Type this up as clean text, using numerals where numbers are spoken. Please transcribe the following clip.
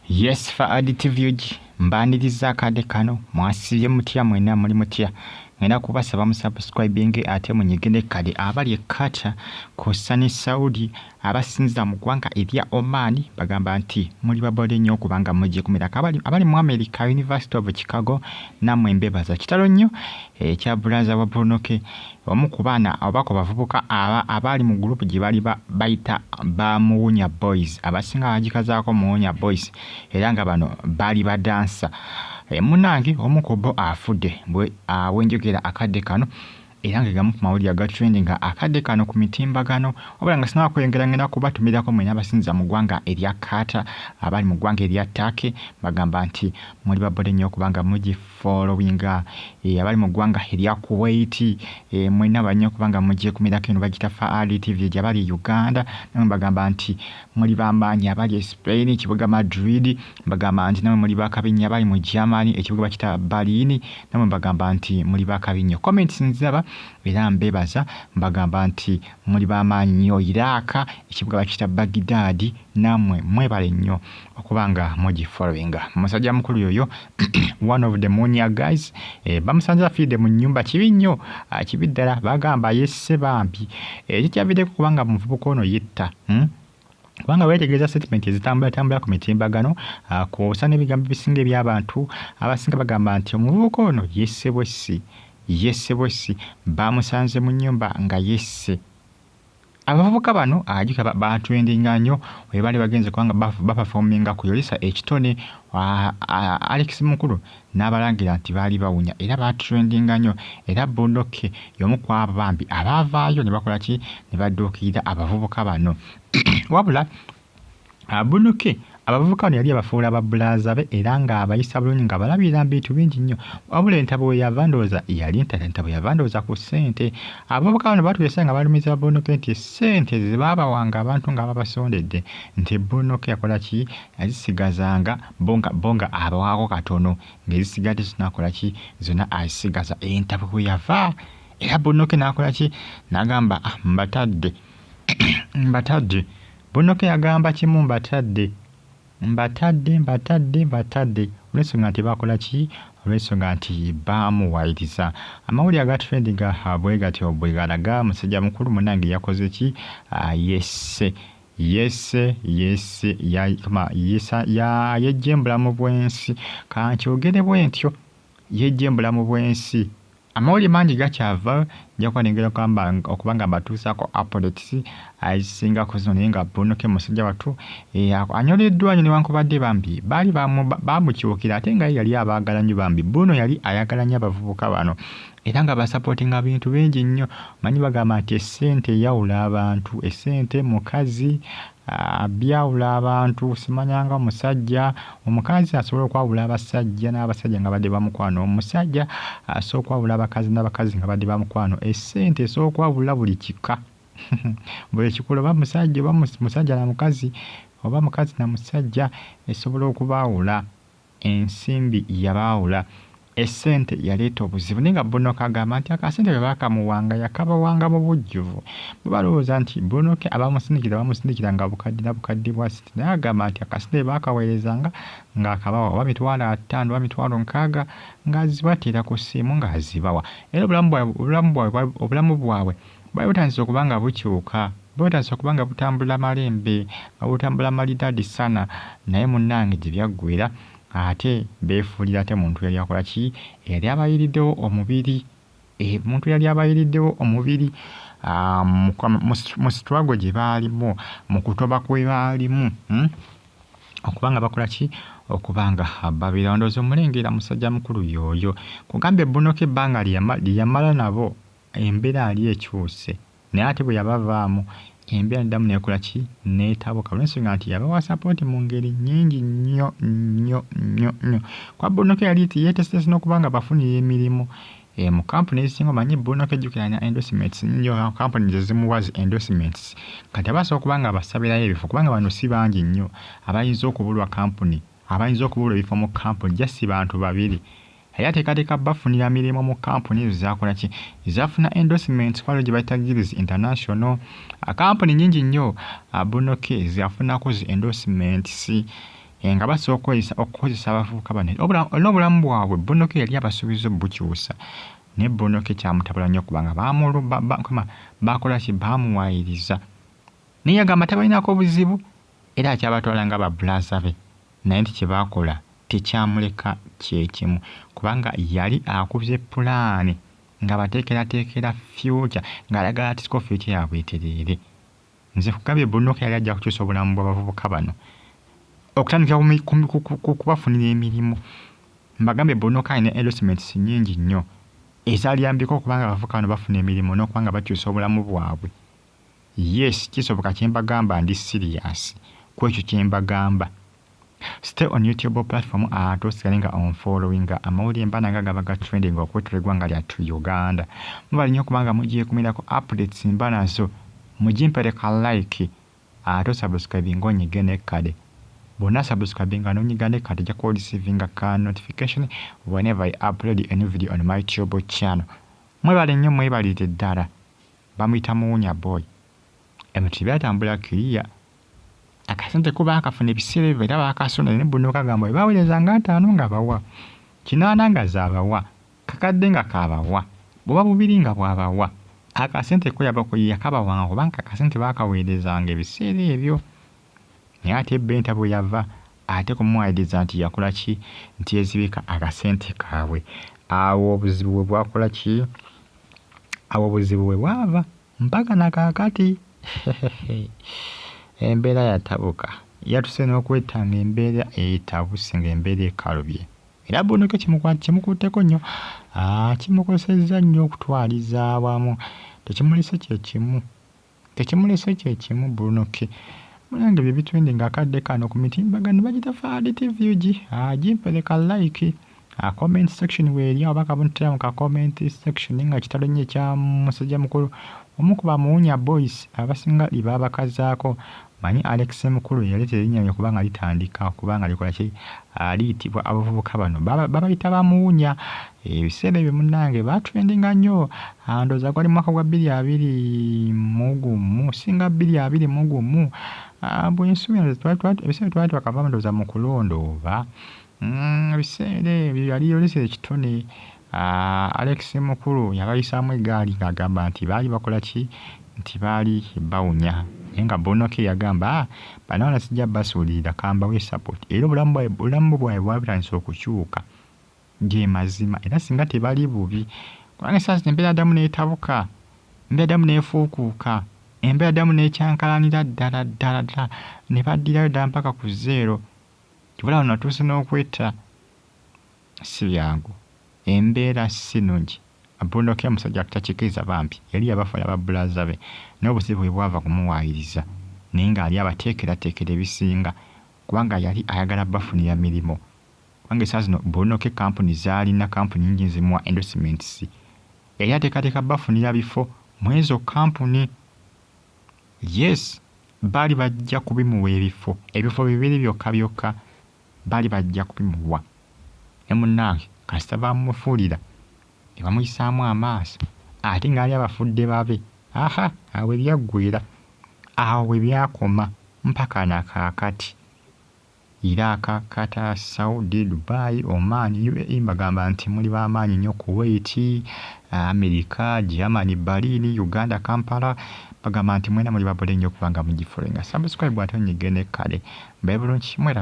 Yes, for additive mbaniriza akadde kano mwasibye mutya mwena muli mutya ngenda kubasaba musubscribing ate munyigene kale abali ekata ku Sunny Saudi abasinza mu ggwanga erya Oman bagamba nti muli babode nnyo kubanga mujje kumiraka abali mu America University of Chicago namwe embebaza kitalo nnyo ekya brother wa Brunoke omu ku baana abako bavubuka abali mu group gye bali bayita ba Muwunya Boys abasinga bagikazaako Muwunya Boys era nga bano bali badansa munange omukobo afudde wenjogera akadde kano era nga gamu ku mawulire aga trending akadde kano ku mitimbagano wabula nga sinaba kweyongera ngenda kubatumirako mwena abasinza mu ggwanga erya Qatar abali mu ggwanga erya Turkey bagamba nti muli babode nnyo kubanga mugifollowinga abali mu ggwanga erya Kuwait mwena bannyo kubanga mujje kumirako eno bagita Faali TV gy'abali Uganda namwe bagamba nti muli bamaanyi abali Spain ekibuga Madrid bagamba nti namwe muli bakabinya abali mu Germany ekibuga bakita Berlin namwe bagamba nti muli bakabinya comments nzaba era mbebaza mbagamba nti muli bamaanyi nnyo Iraq ekibuga bakita Baghdad namwe mwebale nnyo okubanga mugi following musajja mukulu yoyo one of the Munya guys bamusanze afide mu nyumba kibi nnyo kibi ddala bagamba yesse bambi ekyavideko kubanga muvubuka ono yetta kubanga wetegereza statement ezitambula ku mitimbagano kw'osa n'ebigambo ebisinga eby'abantu abasinga bagamba nti omuvubuka ono yesse bwesi bamusanze mu nnyumba nga yesse abavubuka bano ajika batwendinga nnyo we bali bagenze kubanga baperforminga ku Yolisa ekitone Alex Mukulu n'abalangira nti baali bawunya era batwendinga nnyo era Bondoke y'omu ku abo bambi abaavaayo ne bakola ki ne badduukirira abavubuka bano wabula Bondoke abavubuka bano yali abafuula ababulaza be era nga abayisa bulungi nga balabira bintu bingi nnyo wabula entabo we yava ndowooza yali entabo yava ndowooza ku ssente abavubuka bano batulesa nga balumiza Bondoke nti ssente ze baabawanga abantu nga babasondedde nti Bondoke yakola ki yazisigazanga bonga abawaako katono ng'ezisigadde zinakola ki zonna azisigaza entabo we yava era Bondoke n'akola ki n'agamba mbatadde Bondoke yagamba kimu mbatadde olw'ensonga nti bakola ki olw'ensonga nti baamuwayiriza amawulire aga trendinga bwe gatyo bwe galaga musajja mukulu munange yakoze ki yejje embulamu bw'ensi kankyogere bwe ntyo yejje embulamu bw'ensi amawulire mangi gakyava njakwanengera okubanga mbatuusaako updates azisingako zino naye nga Bondoke musajja watu anyoleddwa nnyo newankubadde bambi baali bamukyukira ate nga yali abaagala nnyo bambi Bono yali ayagala nnyo abavubuka bano era nga basapootinga bintu bingi nnyo manyi bagamba nti essente yawula abantu essente mukazi byawula abantu simanyanga omusajja omukazi asobola okwawula abasajja n'abasajja nga badde bamukwano omusajja asobola okwawula abakazi n'abakazi nga badde bamukwano essente esobola okwawula buli kika buli kikolo oba musajja oba musajja na mukazi oba mukazi na musajja esobola okubaawula ensimbi yabaawula essente yaleeta obuzibu naye nga Bondoke agamba nti akasente bwe baakamuwanga yakabawanga mu bujjuvu bwe balowooza nti Bondoke bamusindikira nga bukadde na bukadde bwa sente naye agamba nti akasente bwe baakaweerezanga ng'akabawa oba mitwalo 5 oba mitwalo 6 ng'azibateera ku ssimu ng'azibawa era obulamu bwabwe bwali butandise okuba nga bukyuka bwetandise okuba nga butambula malembe nga butambula malidadi sana naye munnange gye byaggwera ate beefuulira ate muntu yali akola ki yali abayiriddewo omubiri mu struggle gye baalimu mu kutoba kwe baalimu okubanga bakola ki okubanga babira ndowooza omulengera musajja mukulu y'oyo kugambye Bondoke ebbanga lye yamala nabo embeera ali ekyuse naye ate bwe yabavaamu embeera neddamu neekola ki neetabuka olw'ensonga nti yabawa sapooti mu ngeri nnyingi nnyo kwa Bondoke yali yeetesitese n'okuba nga bafunira emirimu mu kampuni ezisinga omanyi Bondoke ejjukiranya endorsements nnyo kampuni zezimuwa zi endorsements kati abasobola okuba nga basabirayo ebifo kubanga bano si bangi nnyo abayinza okubulwa ebifo mu kampuni jasi bantu babiri era ateekateeka bafunira mirimu mu kampuni ezo zakola ki zafuna endorsements kwalo gye bayita Gills International kampuni nnyingi nnyo Bondoke zafunako zi endorsements nga basobola okukozesa abavubuka bano n'obulamu bwabwe Bonoke yali abasuubiza obukyusa naye Bonoke kyamutabula nnyo kubanga bakola ki baamuwaayiriza naye yagamba tabalinako buzibu era akyabatwala nga babulaza be naye nti kye baakola tekyamuleka kyekimu kubanga yali akubye pulaani nga bateekerateekera future ng'alagala ati siko future yaabwe etereere nze kugambye Bonoke yali ajja kukyusa obulamu bw'abavubuka bano okutandika kubafunira emirimu mbagambye Bonoke alina endorsements nnyingi nnyo ezaaliyambiko okubanga abavubuka bano bafuna emirimu n'okubanga bakyusa obulamu bwabwe yes kisoboka kye mbagamba ndi serious ku ekyo kye mbagamba stay on YouTube platform atosigale nga on following amawulire mbananga gaba ga trending okwetula eggwanga lyattu Uganda mubali nnyo kubanga mugyekumirako updates mbanazo mugimpereka like subscribe ng'onyiga n'ekkade bonna subscribe nga n'onyiga n'ekkade ojja kuba receiving ka notification whenever I upload a new video on my YouTube channel mwebale nnyo mwebalire ddala bamuyita Muwunya boy ebintu byatambula kiriya akasente kuba akafuna ebiseera ebyo era baakasonda ne Bonoke agamba bwe baweerezanga 5 nga bawa 8 nga zaabawa kakadde nga kaabawa bw'oba 2 nga bw'abawa akasente ko yakabawanga kubanga akasente baakaweerezanga ebiseera ebyo naye ate Benta bwe yava ate kumuwaayiriza nti yakola ki nti ezibika akasente kaabwe awo obuzibu bwe bwakola ki awo obuzibu bwe bwava mpaka na kaakati embeera yatabuka yatuse n'okwetanga embeera etabuse ng'embeera ekalubye era Bonoke kimukutteko nnyo kimukosezza nnyo okutwaliza awamu tekimulese kyekimu Bonoke mulange bye bitwendinga akadde kano ku mitimbagano bagita Fadi TV gimpereka like comment section weeri oba kabuntera mu ka comment section nga kitalo nnyo ekya musajja mukulu omu ku Bamuwunya boys abasinga libaabakazaako manyi Alex mukulu yaleetera erinnya kubanga litandika kubanga likola ki liyitibwa abavubuka bano babayita Bamuwunya ebiseera ebyo munnange batrendinga nnyo ndowooza gwali mwaka gwa 2021 singa 2021 bwensuubira ebiseera twali twakavaamu ndowooza mu kulonda oba ebiseera ebyo yali yolesera ekitone Alex mukulu yabayisaamu eggaali ng'agamba nti baali bakola ki nti baali bawunya naye nga Bonoke yagamba bano wano sijja basuulirira kambawe support era obulamu bwabwe bwabitandisa okukyuka ge mazima era singa tebali bubi kubanga esaazi embeera ddamu n'etabuka embeera ddamu n'efuukuuka embeera ddamu n'ekyankalanira ddala ne baddirayo ddala mpaka ku zeero kibula wano natuuse n'okwetta si byangu embeera si nnungi Bonoke omusajja takikkiriza bambi yali yabafuna babulaza be n'obuzibu bwe bwava kumuwaayiriza naye ng'ali abateekerateekera ebisinga kubanga yali ayagala bafunira mirimu kubanga esaazi zino Bonoke kampuni zaalina kampuni nyingi zimuwa endorsements yali ateekateeka bafunira bifo mu ezo kampuni yes baali bajja kubimuwa ebifo 2 byokka baali bajja kubimuwa ne munnange kasita bamufuulira ne bamuyisaamu amaaso ate ng'ali abafudde babe awe byaggwera awe byakoma mpaka na kaakati Iraq, Qatar, Saudi, Dubai, Oman, UAE mbagamba nti muli b'amaanyi nnyo Kuwait, America, Germany, Berlin, Uganda, Kampala bagamba nti mwena muli babule nnyo kubanga mugifolenga subscribe ate onyige n'ekkale mbaye bulungi mweraba